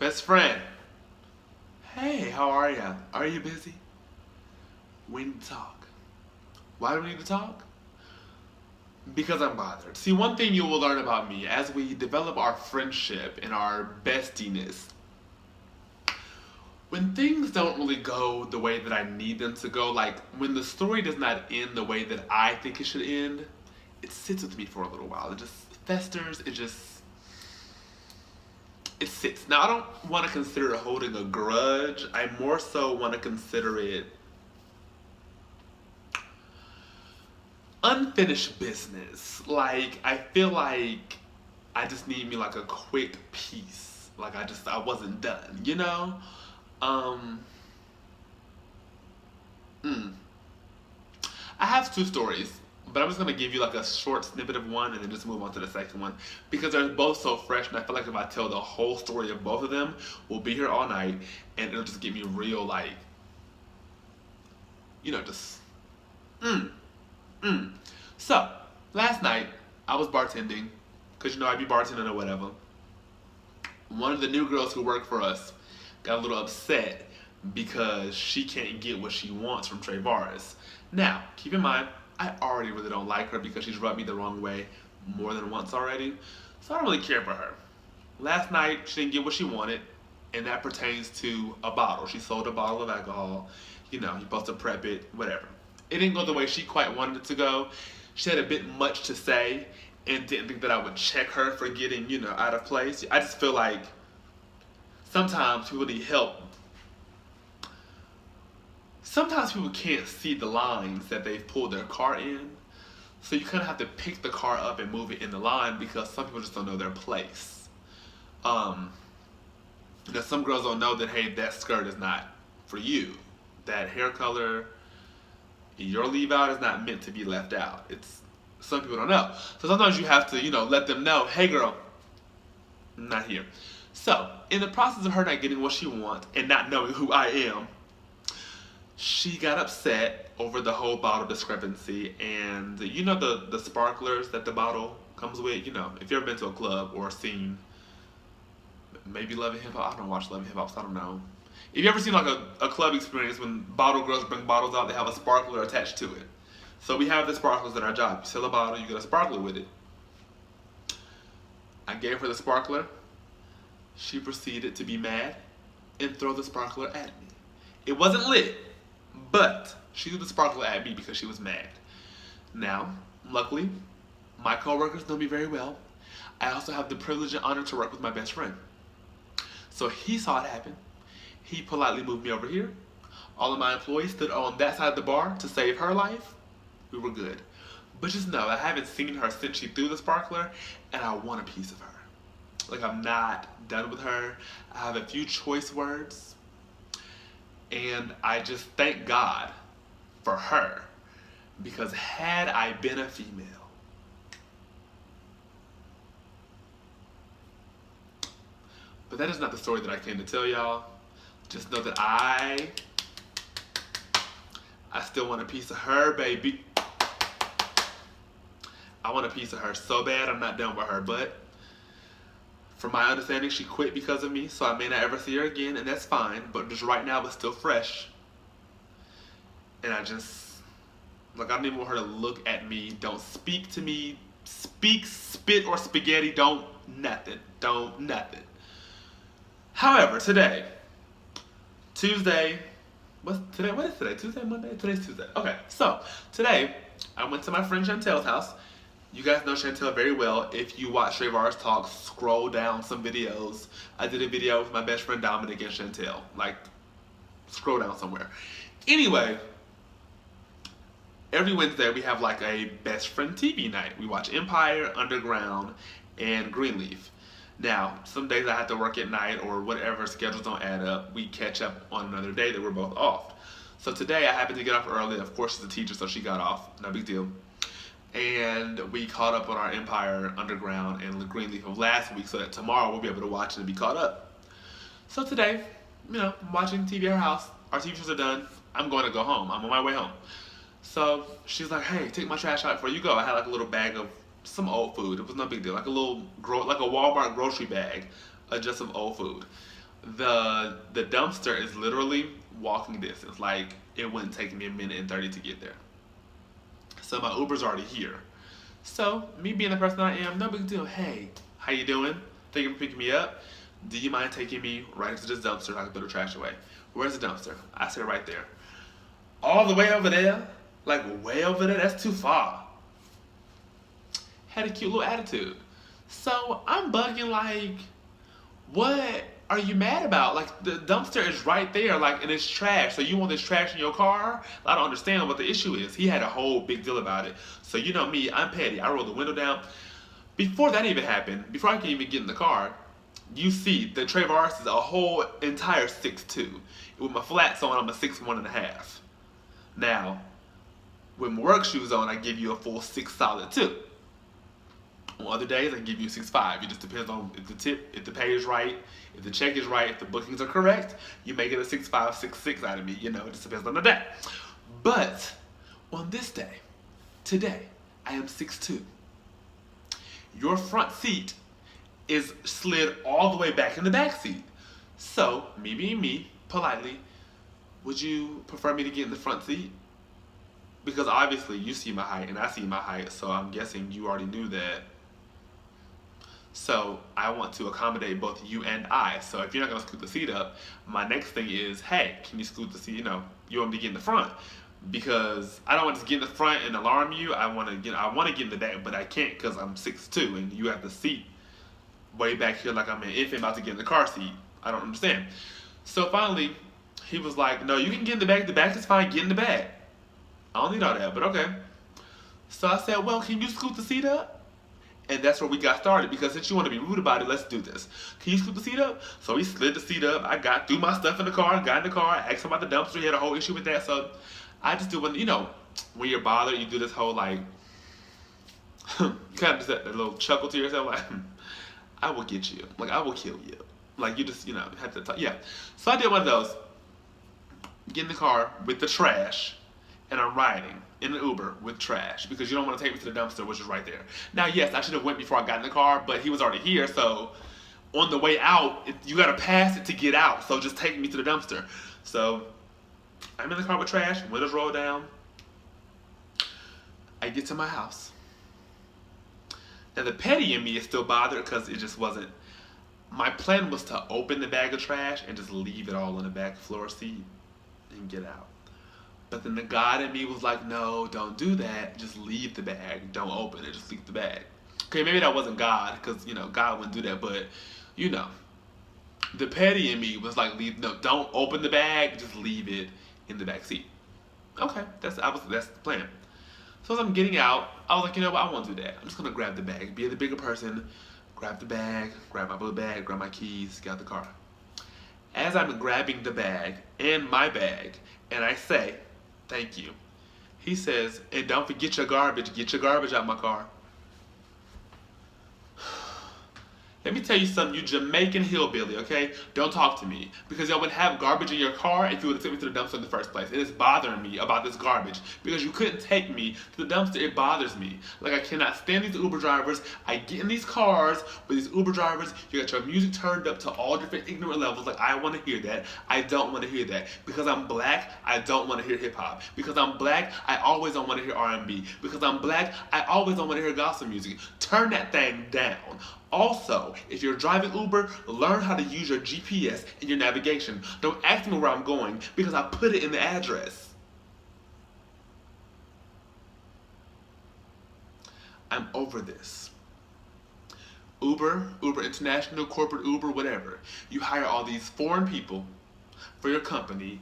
Best friend. Hey, how are ya? Are you busy? We need to talk. Why do we need to talk? Because I'm bothered. See, one thing you will learn about me as we develop our friendship and our bestiness, when things don't really go the way that I need them to go, like when the story does not end the way that I think it should end, it sits with me for a little while. It just festers, it sits. Now, I don't want to consider it holding a grudge. I more so want to consider it unfinished business. Like, I feel like I just need me like a quick piece. Like, I wasn't done, you know? Um, mm. I have two stories, but I'm just gonna give you like a short snippet of one and then just move on to the second one because they're both so fresh, and I feel like if I tell the whole story of both of them, we'll be here all night, and it'll just get me real like, just mm, mm. So last night I was bartending because I'd be bartending or whatever. One of the new girls who work for us got a little upset because she can't get what she wants from Trey Vargas. Now, keep in mind, I already really don't like her because she's rubbed me the wrong way more than once already. So I don't really care for her. Last night, she didn't get what she wanted, and that pertains to a bottle. She sold a bottle of alcohol. You're supposed to prep it, whatever. It didn't go the way she quite wanted it to go. She had a bit much to say and didn't think that I would check her for getting, out of place. I just feel like sometimes people need help. Sometimes people can't see the lines that they've pulled their car in. So you kind of have to pick the car up and move it in the line because some people just don't know their place. Some girls don't know that, hey, that skirt is not for you. That hair color, your leave out is not meant to be left out. Some people don't know. So sometimes you have to, let them know, hey girl, I'm not here. So, in the process of her not getting what she wants and not knowing who I am, she got upset over the whole bottle discrepancy, and the sparklers that the bottle comes with. If you've ever been to a club or seen maybe Love and Hip Hop, I don't watch Love and Hip Hop, so I don't know. If you ever seen like a club experience when bottle girls bring bottles out, they have a sparkler attached to it. So we have the sparklers at our job. You sell a bottle, you get a sparkler with it. I gave her the sparkler. She proceeded to be mad and throw the sparkler at me. It wasn't lit, but she threw the sparkler at me because she was mad. Now, luckily, my coworkers know me very well. I also have the privilege and honor to work with my best friend. So he saw it happen. He politely moved me over here. All of my employees stood on that side of the bar to save her life. We were good. But just know, I haven't seen her since she threw the sparkler, and I want a piece of her. Like, I'm not done with her. I have a few choice words. And I just thank God for her. Because had I been a female, but that is not the story that I came to tell y'all. Just know that I still want a piece of her, baby. I want a piece of her so bad. I'm not done with her, but from my understanding, she quit because of me, so I may not ever see her again, and that's fine. But just right now, it's still fresh. And I don't even want her to look at me. Don't speak to me. Speak, spit, or spaghetti. Don't nothing. However, today, Tuesday, what is today? Tuesday, Monday? Today's Tuesday. Okay, so today, I went to my friend Chantel's house. You guys know Chantel very well. If you watch Trey Vargas Talk, scroll down some videos. I did a video with my best friend Dominic and Chantel. Like, scroll down somewhere. Anyway, every Wednesday we have like a best friend TV night. We watch Empire, Underground, and Greenleaf. Now, some days I have to work at night or whatever, schedules don't add up. We catch up on another day that we're both off. So today I happened to get off early. Of course, she's a teacher, so she got off. No big deal. And we caught up on our Empire, Underground, and Greenleaf of last week so that tomorrow we'll be able to watch it and be caught up. So today, I'm watching TV at her house. Our TV shows are done. I'm going to go home. I'm on my way home. So she's like, hey, take my trash out before you go. I had like a little bag of some old food. It was no big deal. Like a Walmart grocery bag of just some old food. The dumpster is literally walking distance. Like it wouldn't take me a minute and 30 to get there. So my Uber's already here. So me being the person I am, no big deal. Hey, how you doing? Thank you for picking me up. Do you mind taking me right to this dumpster so I can throw the trash away? Where's the dumpster? I said right there. All the way over there? Like way over there? That's too far. Had a cute little attitude. So I'm bugging like, what are you mad about? Like the dumpster is right there, like and it's trash. So you want this trash in your car? I don't understand what the issue is. He had a whole big deal about it. So you know me, I'm petty. I rolled the window down. Before that even happened, before I can even get in the car, you see that Trayvon is a whole entire 6'2". With my flats on, I'm a 6'1.5". Now, with my work shoes on, I give you a full 6 solid 2. On other days, I can give you 6'5". It just depends on if the pay is right, if the check is right, if the bookings are correct. You may get a 6'5", 6'6" out of me. You know, it just depends on the day. But on this day, today, I am 6'2". Your front seat is slid all the way back in the back seat. So, me being me, politely, would you prefer me to get in the front seat? Because obviously you see my height and I see my height, so I'm guessing you already knew that. So I want to accommodate both you and I. So if you're not gonna scoot the seat up, my next thing is, hey, can you scoot the seat? You know, you want me to get in the front because I don't want to get in the front and alarm you. I want to get in the back, but I can't because I'm 6'2" and you have the seat way back here like I'm an infant about to get in the car seat. I don't understand. So finally, he was like, no, you can get in the back. The back is fine. Get in the back. I don't need all that, but okay. So I said, well, can you scoot the seat up? And that's where we got started because since you want to be rude about it, let's do this. Can you scoot the seat up? So he slid the seat up. I threw my stuff in the car, got in the car, asked him about the dumpster. He had a whole issue with that. So I just do when, you know, when you're bothered, you do this whole like, you kind of just that little chuckle to yourself like, I will get you. Like, I will kill you. Like, you just, you know, have to talk. Yeah. So I did one of those. Get in the car with the trash, and I'm riding in an Uber with trash because you don't want to take me to the dumpster, which is right there. Now, yes, I should have went before I got in the car, but he was already here, so on the way out, you got to pass it to get out, so just take me to the dumpster. So I'm in the car with trash, windows roll down. I get to my house. Now, the petty in me is still bothered because it just wasn't. My plan was to open the bag of trash and just leave it all on the back floor seat and get out. But then the God in me was like, no, don't do that. Just leave the bag. Don't open it. Just leave the bag. Okay, maybe that wasn't God because, you know, God wouldn't do that. But, you know, the petty in me was like, no, don't open the bag. Just leave it in the back seat. Okay, that's the plan. So as I'm getting out, I was like, you know what, I won't do that. I'm just gonna grab the bag, be the bigger person, grab the bag, grab my blue bag, grab my keys, get out the car. As I'm grabbing the bag and my bag, and I say, thank you, he says, and don't forget your garbage, get your garbage out my car. Let me tell you something, you Jamaican hillbilly, okay? Don't talk to me. Because y'all would have garbage in your car if you would have taken me to the dumpster in the first place. It is bothering me about this garbage. Because you couldn't take me to the dumpster, it bothers me. Like, I cannot stand these Uber drivers. I get in these cars with these Uber drivers. You got your music turned up to all different ignorant levels. Like, I want to hear that. I don't want to hear that. Because I'm black, I don't want to hear hip-hop. Because I'm black, I always don't want to hear R&B. Because I'm black, I always don't want to hear gospel music. Turn that thing down. Also, if you're driving Uber, learn how to use your GPS and your navigation. Don't ask me where I'm going because I put it in the address. I'm over this. Uber International, corporate Uber, whatever. You hire all these foreign people for your company,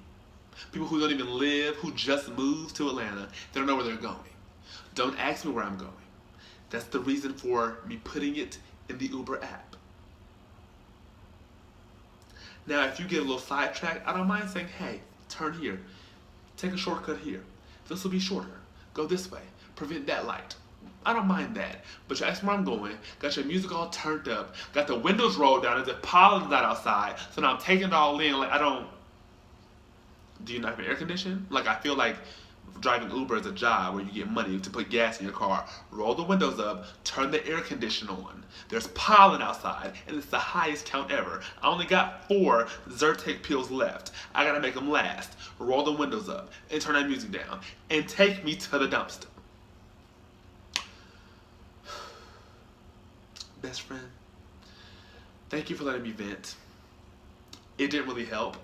people who don't even live, who just moved to Atlanta. They don't know where they're going. Don't ask me where I'm going. That's the reason for me putting it in the Uber app. Now, if you get a little sidetracked, I don't mind saying, hey, turn here. Take a shortcut here. This will be shorter. Go this way. Prevent that light. I don't mind that. But you ask me where I'm going, got your music all turned up, got the windows rolled down as if pollen's not outside, so now I'm taking it all in, like I don't, do you not have air conditioning? Like I feel like driving Uber is a job where you get money to put gas in your car. Roll the windows up, turn the air conditioner on. There's pollen outside, and it's the highest count ever. I only got 4 Zyrtec pills left. I gotta make them last. Roll the windows up, and turn that music down, and take me to the dumpster. Best friend, thank you for letting me vent. It didn't really help,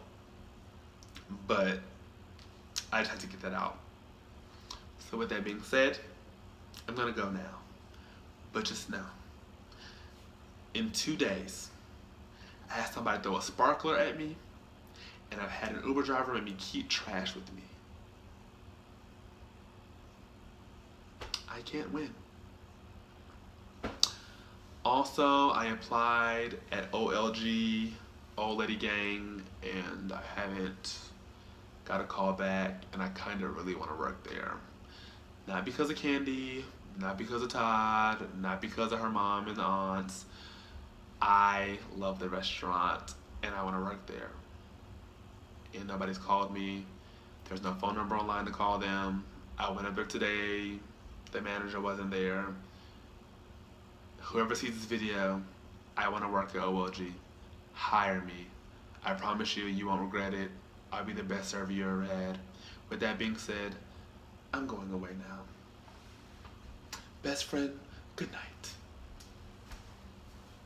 but I just had to get that out. So with that being said, I'm gonna go now. But just know, in 2 days, I had somebody throw a sparkler at me, and I've had an Uber driver make me keep trash with me. I can't win. Also, I applied at OLG, Old Lady Gang, and I haven't got a call back, and I kind of really want to work there. Not because of Candy, not because of Todd, not because of her mom and the aunts. I love the restaurant, and I want to work there. And nobody's called me. There's no phone number online to call them. I went up there today. The manager wasn't there. Whoever sees this video, I want to work at OLG. Hire me. I promise you, you won't regret it. I'll be the best server you ever had. With that being said, I'm going away now. Best friend, good night.